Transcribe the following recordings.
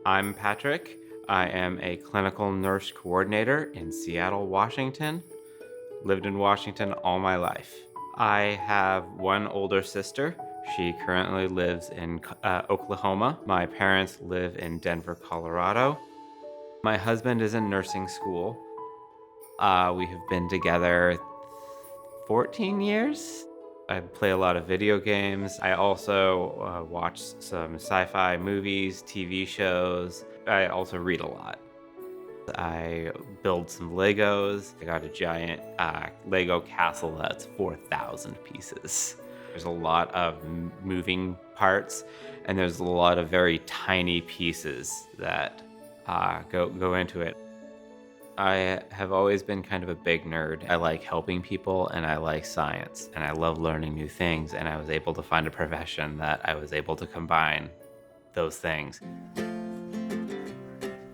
I'm Patrick. I am a clinical nurse coordinator in Seattle, Washington. Lived in Washington all my life. I have one older sister. She currently lives in Oklahoma. My parents live in Denver, Colorado. My husband is in nursing school. We have been together 14 years. I play a lot of video games. I also watch some sci-fi movies, TV shows. I also read a lot. I build some Legos. I got a giant Lego castle that's 4,000 pieces. There's a lot of moving parts, and there's a lot of very tiny pieces that go into it. I have always been kind of a big nerd. I like helping people and I like science and I love learning new things, and I was able to find a profession that I was able to combine those things.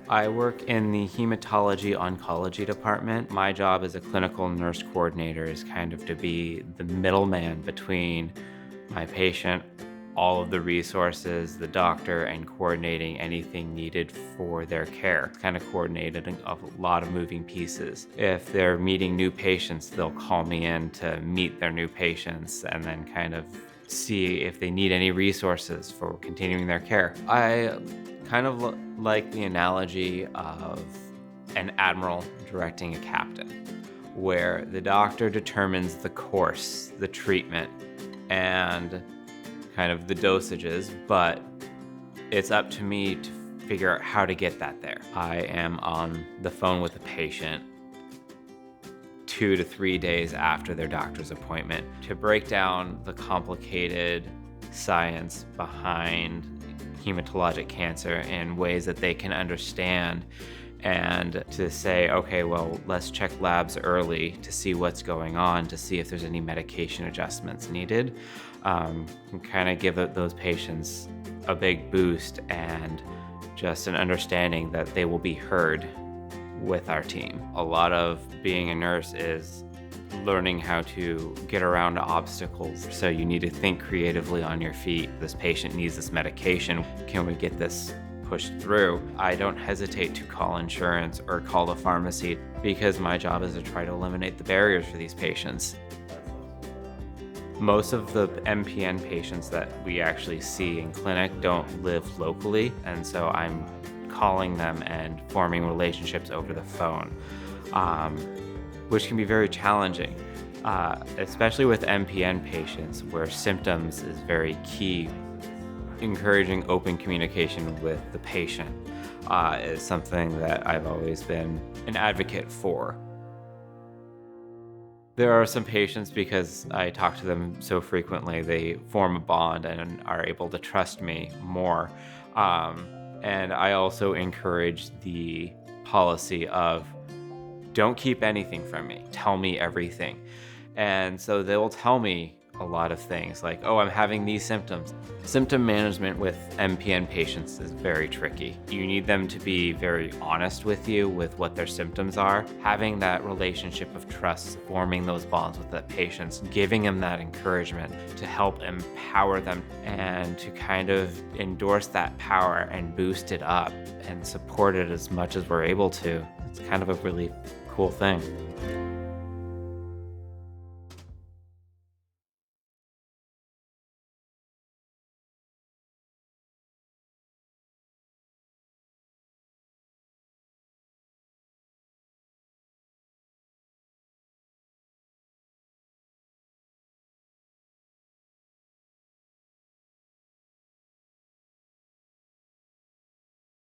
I work in the hematology oncology department. My job as a clinical nurse coordinator is kind of to be the middleman between my patient, all of the resources, the doctor, and coordinating anything needed for their care. Kind of coordinating a lot of moving pieces. If they're meeting new patients, they'll call me in to meet their new patients and then kind of see if they need any resources for continuing their care. I kind of like the analogy of an admiral directing a captain, where the doctor determines the course, the treatment, and kind of the dosages, but it's up to me to figure out how to get that there. I am on the phone with the patient 2 to 3 days after their doctor's appointment to break down the complicated science behind hematologic cancer in ways that they can understand, and to say, okay, well, let's check labs early to see what's going on, to see if there's any medication adjustments needed, and kind of give those patients a big boost and just an understanding that they will be heard with our team. A lot of being a nurse is learning how to get around obstacles. So you need to think creatively on your feet. This patient needs this medication. Can we get this pushed through? I don't hesitate to call insurance or call the pharmacy because my job is to try to eliminate the barriers for these patients. Most of the MPN patients that we actually see in clinic don't live locally, and so I'm calling them and forming relationships over the phone, which can be very challenging, especially with MPN patients where symptoms is very key. Encouraging open communication with the patient is something that I've always been an advocate for. There are some patients, because I talk to them so frequently, they form a bond and are able to trust me more. And I also encourage the policy of don't keep anything from me, tell me everything. And so they will tell me a lot of things like, oh, I'm having these symptoms. Symptom management with MPN patients is very tricky. You need them to be very honest with you with what their symptoms are. Having that relationship of trust, forming those bonds with the patients, giving them that encouragement to help empower them and to kind of endorse that power and boost it up and support it as much as we're able to. It's kind of a really cool thing.